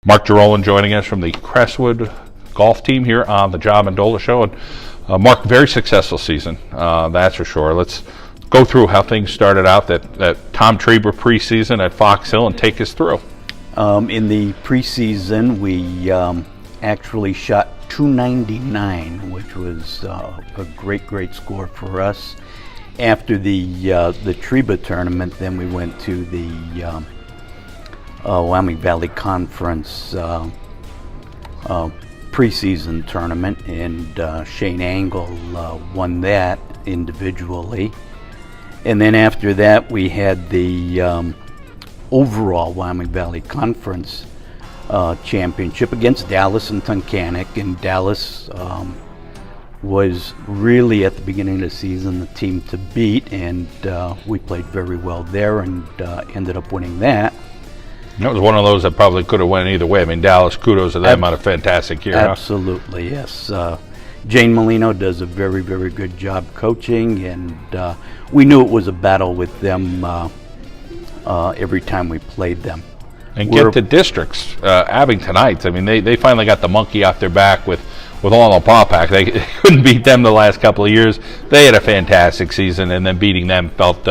Mark Jarolen joining us from the Crestwood golf team here on the Mendola show. And Mark, very successful season, that's for sure. Let's go through how things started out that Tom Treba preseason at Fox Hill and take us through. In the preseason, we actually shot 299, which was a great score for us. After the Treba tournament, then we went to the Wyoming Valley Conference preseason tournament, and Shane Angle won that individually. And then after that, we had the overall Wyoming Valley Conference championship against Dallas and Tunkhannock, and Dallas was really at the beginning of the season the team to beat, and we played very well there and ended up winning that. That was one of those that probably could have went either way. I mean, Dallas, kudos to them on a fantastic year. Absolutely, yes. Jane Molino does a very good job coaching, and we knew it was a battle with them every time we played them. And get to districts, Abingtonites. I mean, they finally got the monkey off their back with all the Paupack. They couldn't beat them the last couple of years. They had a fantastic season, and then beating them felt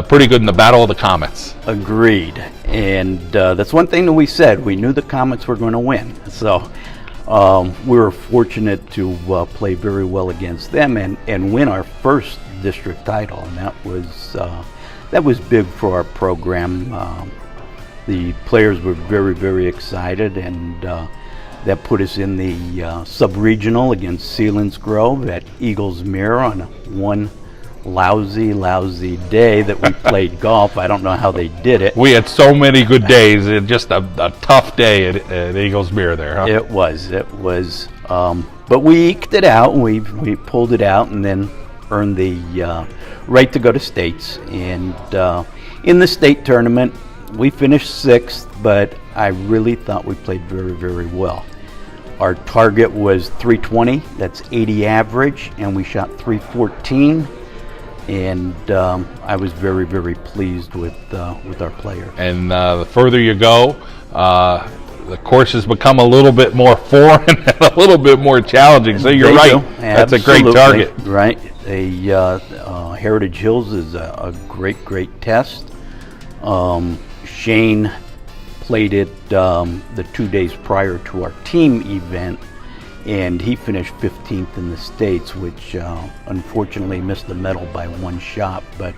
pretty good in the Battle of the Comets. Agreed. And that's one thing that we said. We knew the Comets were going to win. So we were fortunate to play very well against them and win our first district title. And that was big for our program. The players were very excited, and that put us in the sub-regional against Sealands Grove at Eagles Mirror on one lousy day that we played golf. I don't know how they did it. We had so many good days, and just a tough day at Eagles Mirror there, huh? It was. But we eked it out, and we pulled it out, and then earned the right to go to states. And in the state tournament, we finished 6th, but I really thought we played very well. Our target was 320, that's 80 average, and we shot 314. And I was very pleased with our player. And the further you go, the courses become a little bit more foreign and a little bit more challenging. So you're right. That's a great target. Right. Heritage Hills is a great test. Shane played it the 2 days prior to our team event, and he finished 15th in the States, which unfortunately missed the medal by one shot, but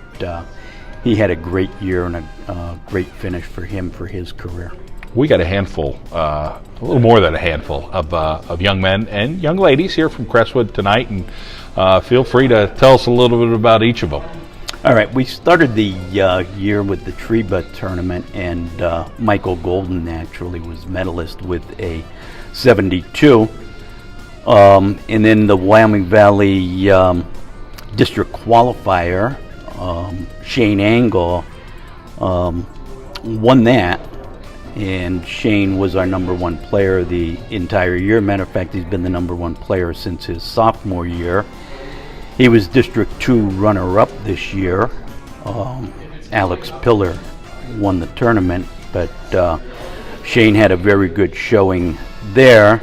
he had a great year and a great finish for him for his career. We got a handful, a little more than a handful of young men and young ladies here from Crestwood tonight, and feel free to tell us a little bit about each of them. All right, we started the year with the Treba tournament, and Michael Golden actually was medalist with a 72. And then the Wyoming Valley district qualifier, Shane Angle won that, and Shane was our #1 player the entire year. Matter of fact, he's been the #1 player since his sophomore year. He was District 2 runner-up this year. Alex Pillar won the tournament, but Shane had a very good showing there.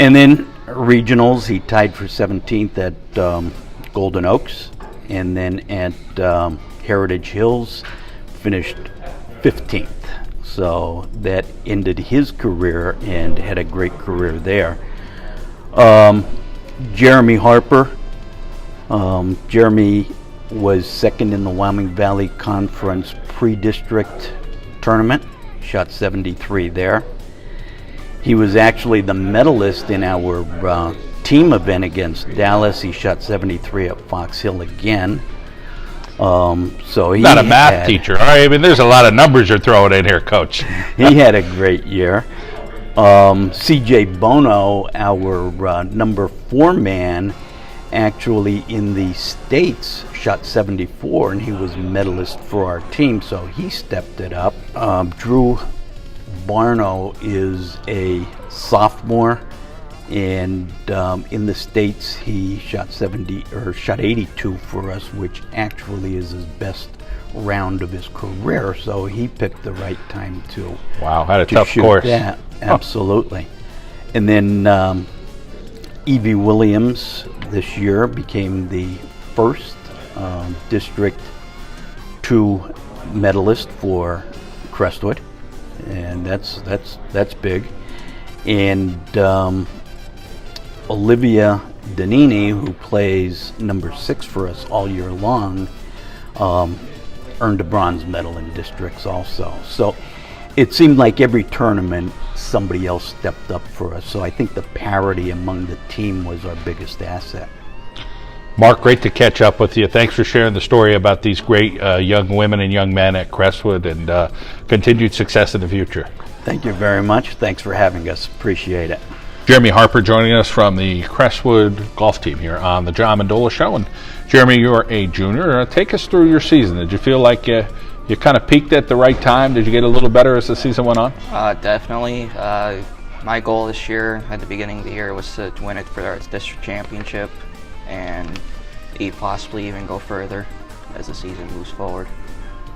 And then regionals, he tied for 17th at Golden Oaks, and then at Heritage Hills finished 15th. So that ended his career and had a great career there. Jeremy Harper. Jeremy was 2nd in the Wyoming Valley Conference pre-district tournament, shot 73 there. He was actually the medalist in our team event against Dallas. He shot 73 at Fox Hill again. So he not a math teacher, all right? I mean, there's a lot of numbers you're throwing in here, Coach. He had a great year. CJ Bono, our #4 man, actually in the States shot 74, and he was medalist for our team, so he stepped it up. Drew Barno is a sophomore, and in the States he shot 82 for us, which actually is his best round of his career, so he picked the right time to Wow, had a to tough shoot course. that. Absolutely. And then Evie Williams this year became the first District 2 medalist for Crestwood, and that's big. And Olivia Danini, who plays number 6 for us all year long, earned a bronze medal in districts also. So it seemed like every tournament somebody else stepped up for us. So I think the parity among the team was our biggest asset. Mark, great to catch up with you. Thanks for sharing the story about these great young women and young men at Crestwood, and continued success in the future. Thank you very much. Thanks for having us. Appreciate it. Jeremy Harper joining us from the Crestwood golf team here on the John Mendola Show. And Jeremy, you are a junior. Take us through your season. Did you feel like you kind of peaked at the right time? Did you get a little better as the season went on? Definitely. My goal this year at the beginning of the year was to win it for our district championship and possibly even go further as the season moves forward.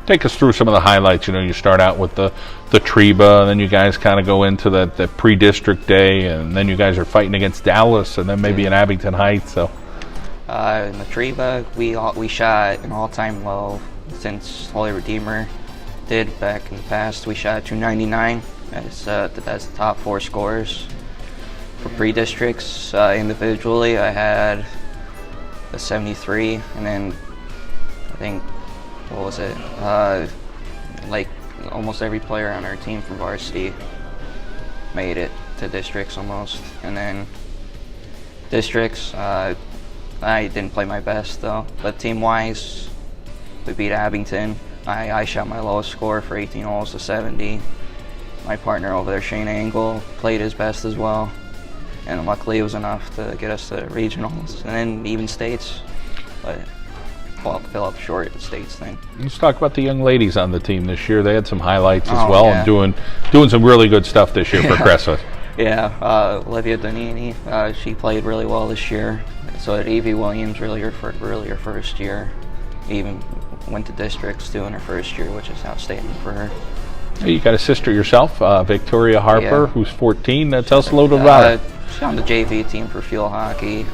Take us through some of the highlights. You know, you start out with the Treba, and then you guys kind of go into the pre-district day, and then you guys are fighting against Dallas, and then maybe in Abington Heights. So, in the Treba, we shot an all-time low since Holy Redeemer did back in the past. We shot 299. That's the top 4 scores for pre-districts. Individually, I had a 73, and then I think, what was it? Like almost every player on our team from varsity made it to districts almost. And then districts, I didn't play my best though. But team-wise, we beat Abington. I shot my lowest score for 18 holes to 70. My partner over there, Shane Angle, played his best as well. And luckily it was enough to get us to regionals and then even states. But fell up short at the states thing. Let's talk about the young ladies on the team this year. They had some highlights as Oh, well, yeah. and doing some really good stuff this year for Crestwood. Yeah, Olivia Donini, she played really well this year. So did Evie Williams, really her first year. Even went to districts too in her first year, which is outstanding for her. Hey, you got a sister yourself, Victoria Harper, Yeah. who's 14. Tell us a little bit about her. She's on the JV team for field hockey.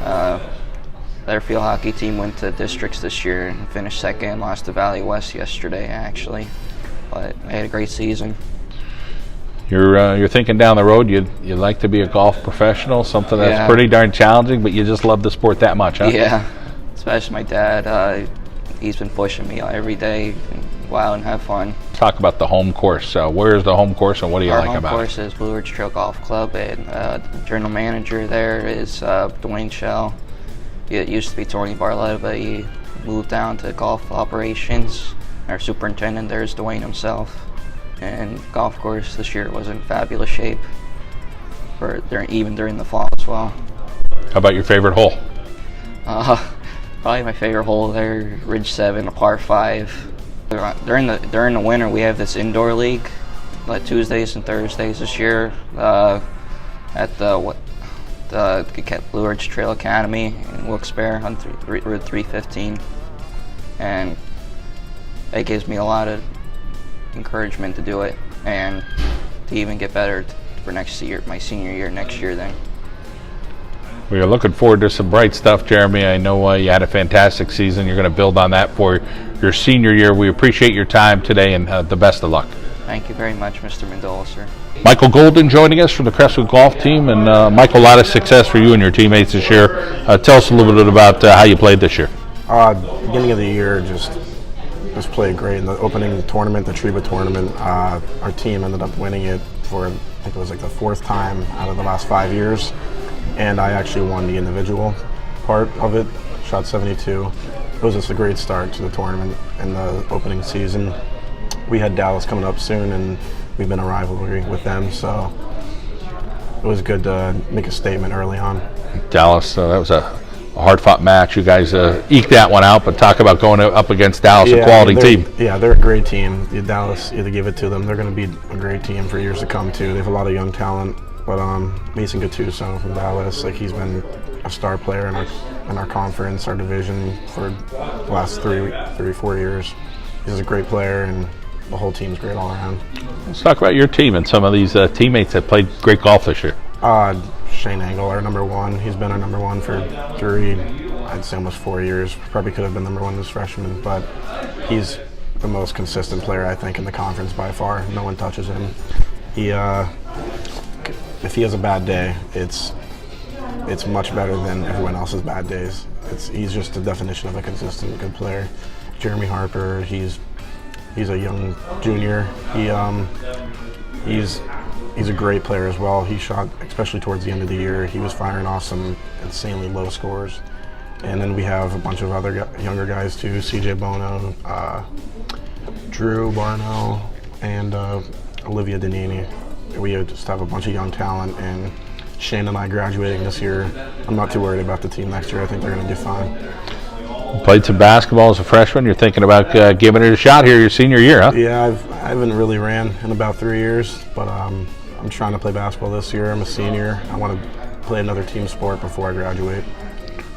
Their field hockey team went to districts this year and finished second, lost to Valley West yesterday actually. But they had a great season. You're thinking down the road, you'd like to be a golf professional, something that's Yeah. pretty darn challenging, but you just love the sport that much, huh? Yeah, especially my dad. He's been pushing me every day. Go out and have fun. Talk about the home course. Where's the home course, and what do you Our like home about course is Blue Ridge Trail Golf Club, and the general manager there is Dwayne Shell. It used to be Tony Barletta, but he moved down to golf operations. Our superintendent there is Dwayne himself. And golf course this year was in fabulous shape, even during the fall as well. it? How about your favorite hole? Probably my favorite hole there, Ridge 7, a par 5. During the winter, we have this indoor league, like Tuesdays and Thursdays this year, at the Blue Ridge Trail Academy in Wilkes-Barre on Route 315, and it gives me a lot of encouragement to do it and to even get better for next year, my senior year next year then. We are looking forward to some bright stuff, Jeremy. I know you had a fantastic season. You're going to build on that for your senior year. We appreciate your time today, and the best of luck. Thank you very much, Mr. Mendola, sir. Michael Golden joining us from the Crestwood golf team. And Michael, a lot of success for you and your teammates this year. Tell us a little bit about how you played this year. Beginning of the year, just played great. In the opening tournament, the Treba tournament, our team ended up winning it for, I think it was like the 4th time out of the last 5 years. And I actually won the individual part of it, shot 72. It was just a great start to the tournament and the opening season. We had Dallas coming up soon, and we've been a rivalry with them, so it was good to make a statement early on. Dallas, that was a hard-fought match. You guys eked that one out, but talk about going up against Dallas, a quality team. Yeah, they're a great team. Dallas, you give it to them. They're going to be a great team for years to come, too. They have a lot of young talent. But Mason Gattuso from Dallas, he's been a star player in our conference, our division, for the last 3 or 4 years. he's a great player, and the whole team's great all around. Let's talk about your team and some of these teammates that played great golf this year. Shane Angle, our number one. He's been our number one for I'd say almost 4 years. Probably could have been number one this freshman, but he's the most consistent player, I think, in the conference by far. No one touches him. If he has a bad day, it's much better than everyone else's bad days. He's just the definition of a consistent, good player. Jeremy Harper, he's a young junior. He's a great player as well. He shot, especially towards the end of the year, he was firing off some insanely low scores. And then we have a bunch of other younger guys too, CJ Bono, Drew Barnell, and Olivia Danini. We just have a bunch of young talent, and Shane and I graduating this year. I'm not too worried about the team next year. I think they're going to do fine. Played some basketball as a freshman. You're thinking about giving it a shot here your senior year, huh? Yeah, I haven't really ran in about 3 years, but I'm trying to play basketball this year. I'm a senior. I want to play another team sport before I graduate.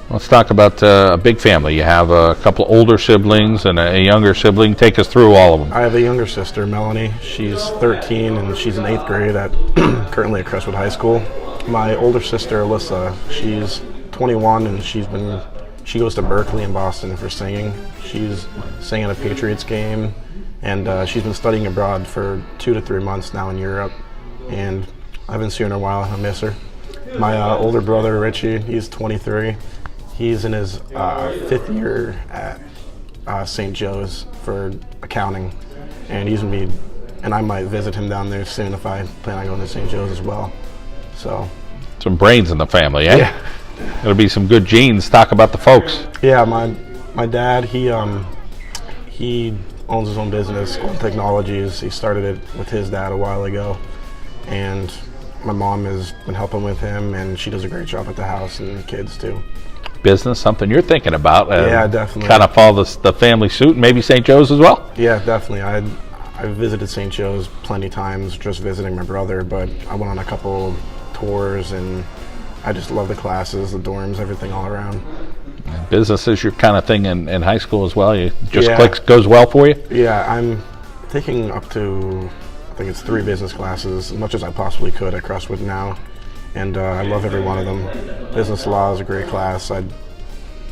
Let's talk about a big family. You have a couple older siblings and a younger sibling. Take us through all of them. I have a younger sister, Melanie. She's 13 and she's in 8th grade currently at Crestwood High School. My older sister, Alyssa, she's 21 and she goes to Berkeley in Boston for singing. She's singing at a Patriots game, and she's been studying abroad for 2 to 3 months now in Europe, and I haven't seen her in a while. I miss her. My older brother, Richie, he's 23. He's in his 5th year at St. Joe's for accounting, and I might visit him down there soon if I plan on going to St. Joe's as well. So, some brains in the family, eh? Yeah. It'll be some good genes. Talk about the folks. Yeah, my dad, he owns his own business, Gold Technologies. He started it with his dad a while ago, and my mom has been helping with him, and she does a great job at the house and the kids too. Business, something you're thinking about. Yeah, definitely. Kind of follow the family suit, and maybe St. Joe's as well? Yeah, definitely. I've visited St. Joe's plenty times, just visiting my brother, but I went on a couple tours, and I just love the classes, the dorms, everything all around. Business is your kind of thing in high school as well? You just goes well for you? Yeah, I'm taking up to, I think it's 3 business classes, as much as I possibly could at Crestwood now. And I love every one of them. Business law is a great class.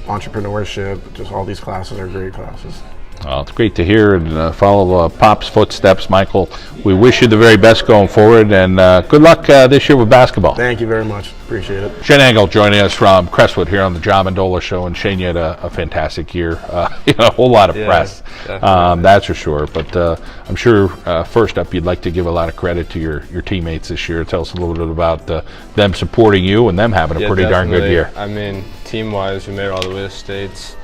Entrepreneurship, just all these classes are great classes. Well, it's great to hear and follow Pop's footsteps, Michael. We wish you the very best going forward, and good luck this year with basketball. Thank you very much. Appreciate it. Shane Angle joining us from Crestwood here on the John Mendola Show, and Shane, you had a fantastic year. A whole lot of press, that's for sure. But I'm sure first up, you'd like to give a lot of credit to your teammates this year. Tell us a little bit about them supporting you and them having a pretty darn good year. I mean, team-wise, we made it all the way to states.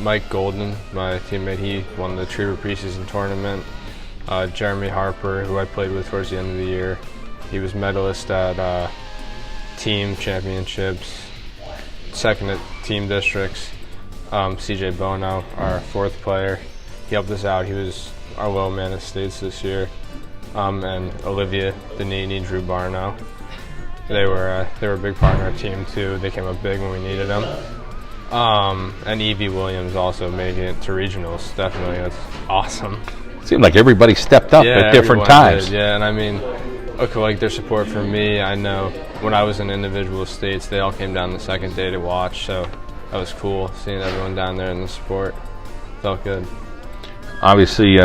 Mike Golden, my teammate, he won the Triever preseason tournament. Jeremy Harper, who I played with towards the end of the year, he was medalist at team championships, second at team districts. CJ Bono, our 4th player, he helped us out. He was our low man at states this year. And Olivia Danini, Drew Barnell, they were a big part of our team too. They came up big when we needed them. And Evie Williams also making it to regionals. Definitely, that's awesome. It seemed like everybody stepped up at different times. Did, yeah, and I mean, okay, like their support for me, I know when I was in individual states, they all came down the second day to watch, so that was cool, seeing everyone down there in the support. Felt good. Obviously,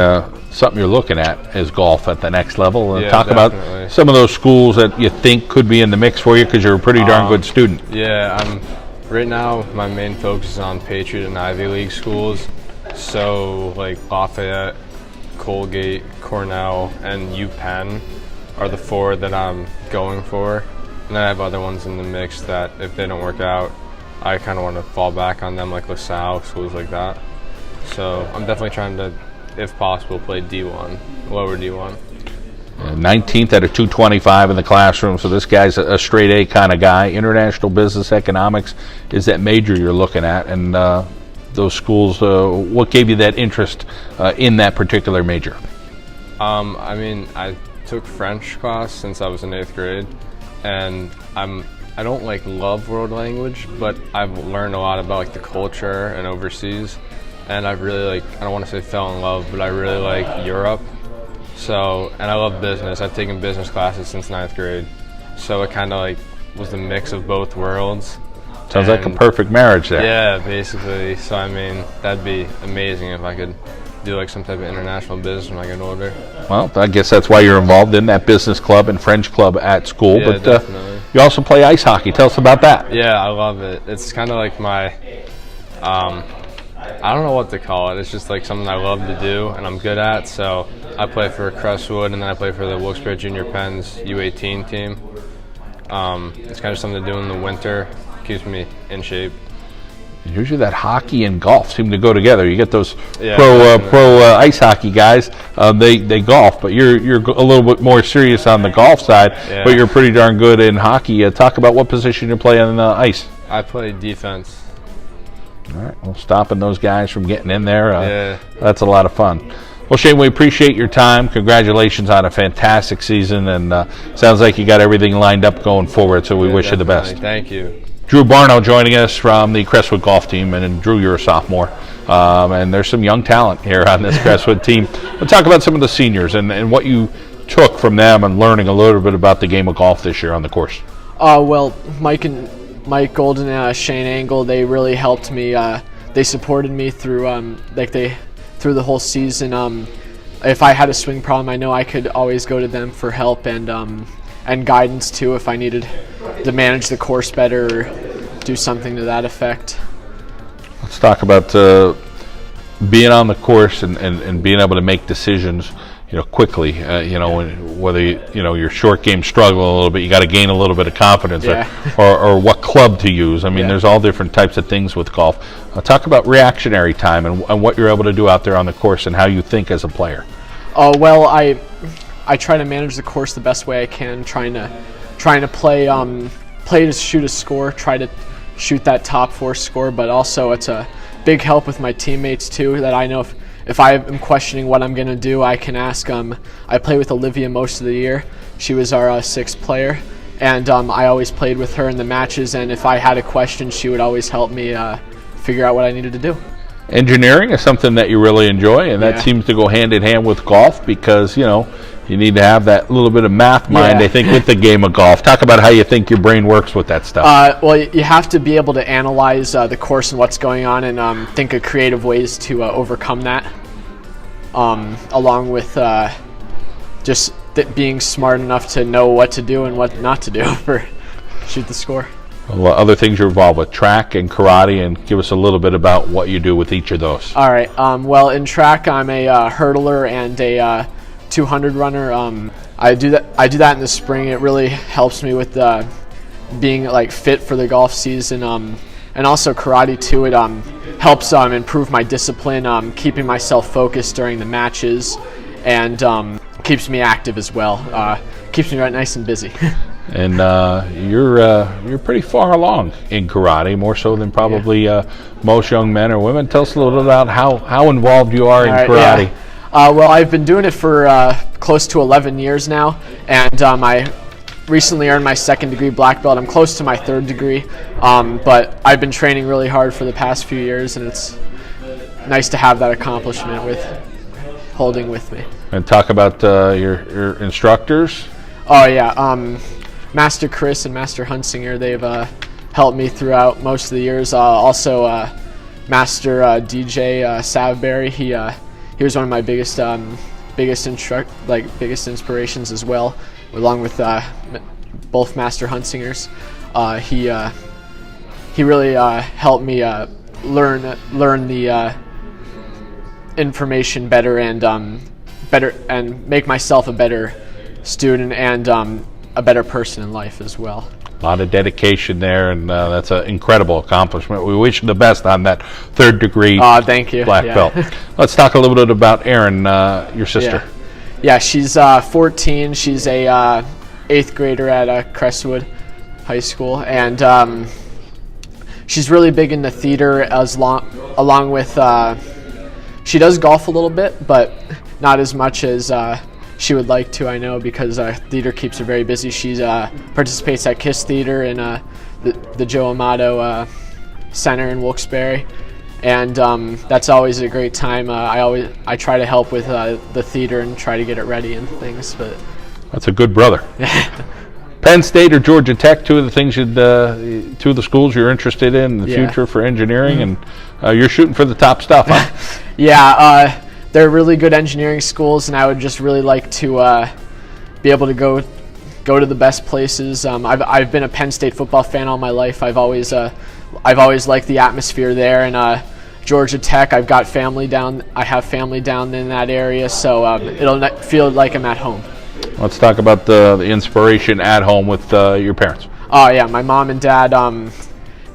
something you're looking at is golf at the next level. Yeah, talk definitely. about some of those schools that you think could be in the mix for you because you're a pretty darn good student. Yeah, right now my main focus is on Patriot and Ivy League schools. So like Lafayette, Colgate, Cornell, and UPenn are the 4 that I'm going for. And then I have other ones in the mix that if they don't work out, I kind of want to fall back on them, like LaSalle, schools like that. So I'm definitely trying to, if possible, play D1, lower D1. 19th at a 225 in the classroom, so this guy's a straight A kind of guy. International Business Economics is that major you're looking at, and those schools, what gave you that interest in that particular major? I mean, I took French class since I was in 8th grade, and I don't love world language, but I've learned a lot about the culture and overseas. and I really I don't want to say fell in love, but I really like Europe. So, and I love business. I've taken business classes since 9th grade. So it kind of was the mix of both worlds. Sounds like a perfect marriage there. Yeah, basically. So I mean, that'd be amazing if I could do some type of international business when I get older. Well, I guess that's why you're involved in that business club and French club at school. Yeah, but definitely. You also play ice hockey. Tell us about that. Yeah, I love it. It's kind of like my, I don't know what to call it. It's just something I love to do and I'm good at. So I play for Crestwood, and then I play for the Wilkes-Barre Junior Pens U18 team. It's kind of something to do in the winter. Keeps me in shape. Usually that hockey and golf seem to go together. You get those Yeah, pro ice hockey guys. They golf, but you're a little bit more serious on the golf side. Yeah. But you're pretty darn good in hockey. Talk about what position you play on the ice. I play defense. All right, well, stopping those guys from getting in there. Yeah. That's a lot of fun. Well, Shane, we appreciate your time. Congratulations on a fantastic season, and sounds like you got everything lined up going forward. So we wish you the best. Thank you. Drew Barno joining us from the Crestwood golf team, and Drew, you're a sophomore, and there's some young talent here on this Crestwood team. We'll talk about some of the seniors and what you took from them and learning a little bit about the game of golf this year on the course. Well, Mike Golden and Shane Angle, they really helped me. They supported me through through the whole season. If I had a swing problem, I know I could always go to them for help and guidance too if I needed to manage the course better or do something to that effect. Let's talk about being on the course and being able to make decisions, quickly. Whether your short game struggle a little bit, you got to gain a little bit of confidence, Yeah. or what club to use. I mean, Yeah. there's all different types of things with golf. Talk about reactionary time and what you're able to do out there on the course and how you think as a player. Well, I try to manage the course the best way I can, trying to play to shoot a score, try to shoot that top 4 score, but also it's a big help with my teammates too, that I know if I am questioning what I'm going to do, I can ask. I play with Olivia most of the year. She was our 6th player, and I always played with her in the matches, and if I had a question, she would always help me figure out what I needed to do. Engineering is something that you really enjoy, and that Yeah. seems to go hand in hand with golf because, you need to have that little bit of math mind, Yeah. I think, with the game of golf. Talk about how you think your brain works with that stuff. Well, you have to be able to analyze the course and what's going on and think of creative ways to overcome that, along with just being smart enough to know what to do and what not to do for shoot the score. Well, other things you're involved with, track and karate, and give us a little bit about what you do with each of those. All right. Well, in track, I'm a hurdler and a 200 runner. I do that in the spring. It really helps me with being fit for the golf season. And also karate too. It helps improve my discipline, keeping myself focused during the matches, and keeps me active as well. Keeps me right nice and busy. And you're pretty far along in karate, more so than probably most young men or women. Tell us a little bit about how involved you are in karate. Yeah. Well, I've been doing it for close to 11 years now, and I recently earned my 2nd degree black belt. I'm close to my 3rd degree, but I've been training really hard for the past few years, and it's nice to have that accomplishment with holding with me. And talk about your instructors. Oh yeah, Master Chris and Master Hunsinger, they've helped me throughout most of the years. Also, Master DJ Savberry, he was one of my biggest inspirations as well, along with both Master Hunsingers. He really helped me learn the information better and make myself a better student and a better person in life as well. A lot of dedication there, and that's an incredible accomplishment. We wish you the best on that 3rd degree Thank you. black Yeah. belt. Let's talk a little bit about Erin, your sister. Yeah, she's 14. She's a 8th grader at Crestwood High School, and she's really big into theater along with she does golf a little bit, but not as much as she would like to, I know, because theater keeps her very busy. She participates at KISS Theater in the Joe Amato Center in Wilkes-Barre, and that's always a great time. I try to help with the theater and try to get it ready and things. But That's a good brother. Penn State or Georgia Tech, two of the schools you're interested in the future for engineering, and you're shooting for the top stuff, huh? Yeah, they're really good engineering schools, and I would just really like to be able to go to the best places. I've been a Penn State football fan all my life. I've always liked the atmosphere there, and Georgia Tech, I have family down in that area, so it'll feel like I'm at home. Let's talk about the inspiration at home with your parents. Oh yeah, my mom and dad,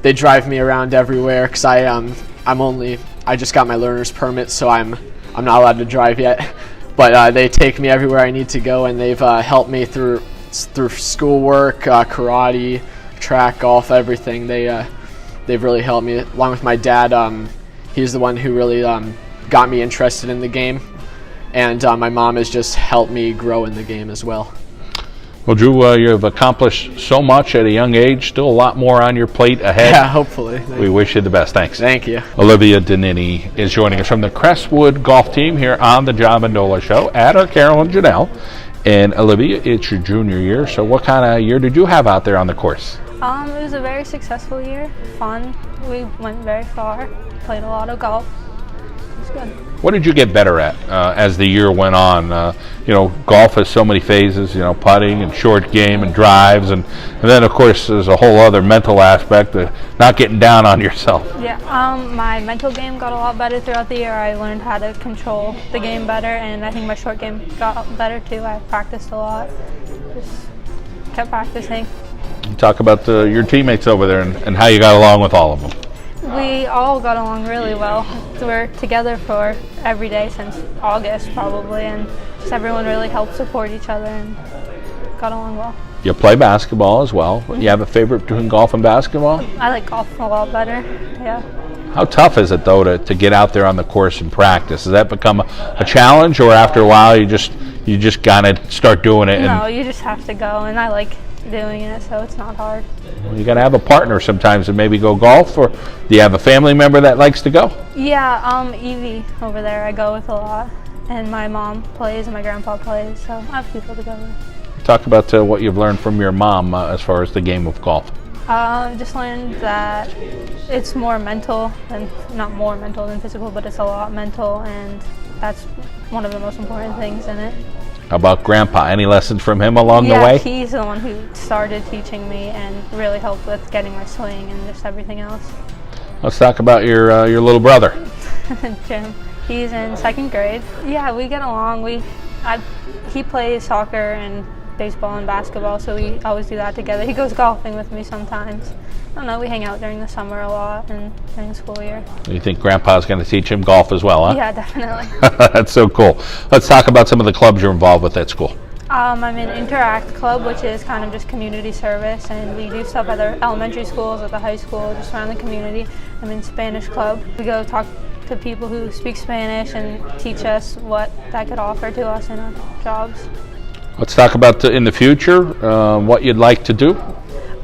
they drive me around everywhere because I just got my learner's permit, so I'm not allowed to drive yet. But they take me everywhere I need to go, and they've helped me through schoolwork, karate, track, golf, everything. They've really helped me. Along with my dad, he's the one who really got me interested in the game. And my mom has just helped me grow in the game as well. Well, Drew, you've accomplished so much at a young age. Still a lot more on your plate ahead. Yeah, hopefully. We wish you the best. Thanks. Thank you. Olivia Danini is joining us from the Crestwood golf team here on the John Mendola Show. At our Carol and Janelle. And Olivia, it's your junior year. So what kind of year did you have out there on the course? It was a very successful year. Fun. We went very far. Played a lot of golf. It was good. What did you get better at as the year went on? Golf has so many phases, putting and short game and drives. And then, of course, there's a whole other mental aspect of not getting down on yourself. Yeah, my mental game got a lot better throughout the year. I learned how to control the game better, and I think my short game got better too. I practiced a lot. Just kept practicing. Talk about your teammates over there and how you got along with all of them. We all got along really well. We're together for every day since August probably, and just everyone really helped support each other and got along well. You play basketball as well. You have a favorite between golf and basketball? I like golf a lot better, yeah. How tough is it, though, to get out there on the course and practice? Does that become a challenge, or after a while you just kind of start doing it? No, you just have to go, and I like doing it, so it's not hard. You got to have a partner sometimes and maybe go golf, or do you have a family member that likes to go? Yeah, Evie over there I go with a lot, and my mom plays and my grandpa plays, so I have people to go with. Talk about what you've learned from your mom as far as the game of golf. Just learned that it's more mental, and not more mental than physical, but it's a lot mental, and that's one of the most important things in it. How about Grandpa? Any lessons from him along the way? Yeah, he's the one who started teaching me and really helped with getting my swing and just everything else. Let's talk about your little brother. Jim. He's in 2nd grade. Yeah, we get along. He plays soccer and baseball and basketball, so we always do that together. He goes golfing with me sometimes. I don't know, we hang out during the summer a lot and during the school year. You think Grandpa's going to teach him golf as well, huh? Yeah, definitely. That's so cool. Let's talk about some of the clubs you're involved with at school. I'm in Interact Club, which is kind of just community service, and we do stuff at the elementary schools, at the high school, just around the community. I'm in Spanish Club. We go talk to people who speak Spanish and teach us what that could offer to us in our jobs. Let's talk about in the future, what you'd like to do.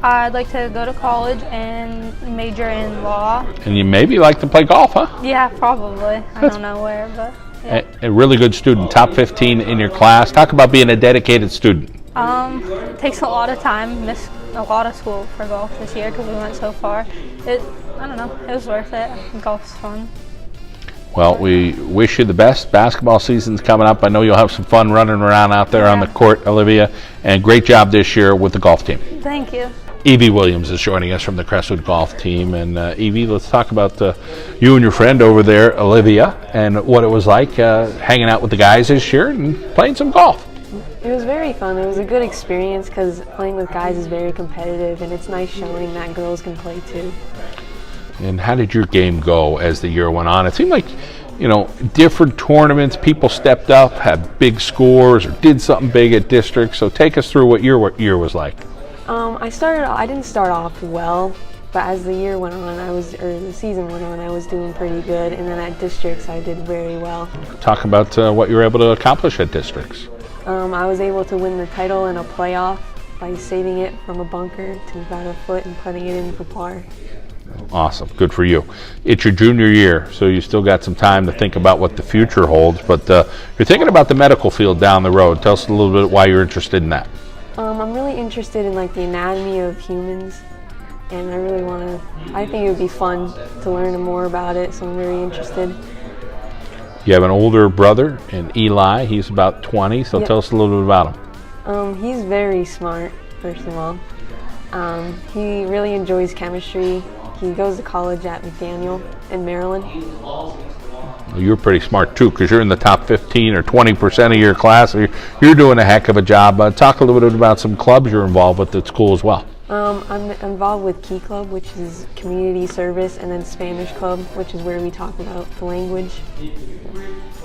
I'd like to go to college and major in law. And you maybe like to play golf, huh? Yeah, probably. I don't know where, but yeah. A really good student, top 15 in your class. Talk about being a dedicated student. It takes a lot of time. Missed a lot of school for golf this year because we went so far. I don't know. It was worth it. Golf's fun. Well, we wish you the best. Basketball season's coming up. I know you'll have some fun running around out there on the court, Olivia. And great job this year with the golf team. Thank you. Evie Williams is joining us from the Crestwood golf team. And Evie, let's talk about you and your friend over there, Olivia, and what it was like hanging out with the guys this year and playing some golf. It was very fun. It was a good experience because playing with guys is very competitive, and it's nice showing that girls can play too. And how did your game go as the year went on? It seemed like, different tournaments, people stepped up, had big scores, or did something big at districts. So take us through what your year was like. I didn't start off well, but as the year went on, the season went on, I was doing pretty good. And then at districts, I did very well. Talk about what you were able to accomplish at districts. I was able to win the title in a playoff by saving it from a bunker to about a foot and putting it in for par. Awesome. Good for you. It's your junior year, so you still got some time to think about what the future holds, but you're thinking about the medical field down the road. Tell us a little bit why you're interested in that. I'm really interested in like the anatomy of humans, and I think it would be fun to learn more about it, so I'm very interested. You have an older brother, and Eli. He's about 20, so Yep. tell us a little bit about him. He's very smart, first of all. He really enjoys chemistry. He goes to college at McDaniel in Maryland. Well, you're pretty smart too, because you're in the top 15 or 20% of your class. So you're doing a heck of a job. Talk a little bit about some clubs you're involved with at school as well. I'm involved with Key Club, which is community service, and then Spanish Club, which is where we talk about the language.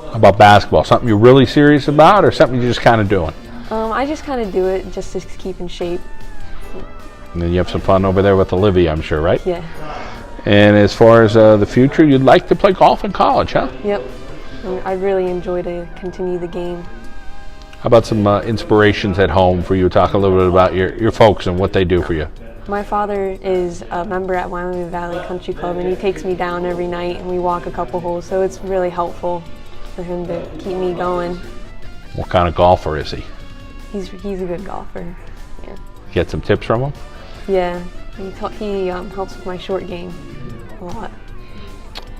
How about basketball? Something you're really serious about, or something you're just kind of doing? I just kind of do it just to keep in shape. And then you have some fun over there with Olivia, I'm sure, right? Yeah. And as far as the future, you'd like to play golf in college, huh? Yep. I'd really enjoy to continue the game. How about some inspirations at home for you? Talk a little bit about your folks and what they do for you. My father is a member at Wyoming Valley Country Club, and he takes me down every night, and we walk a couple holes, so it's really helpful for him to keep me going. What kind of golfer is he? He's a good golfer. Yeah. Get some tips from him? Yeah. He helps with my short game a lot.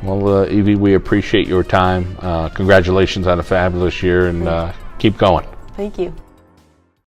Well, Evie, we appreciate your time. Congratulations on a fabulous year, and keep going. Thank you.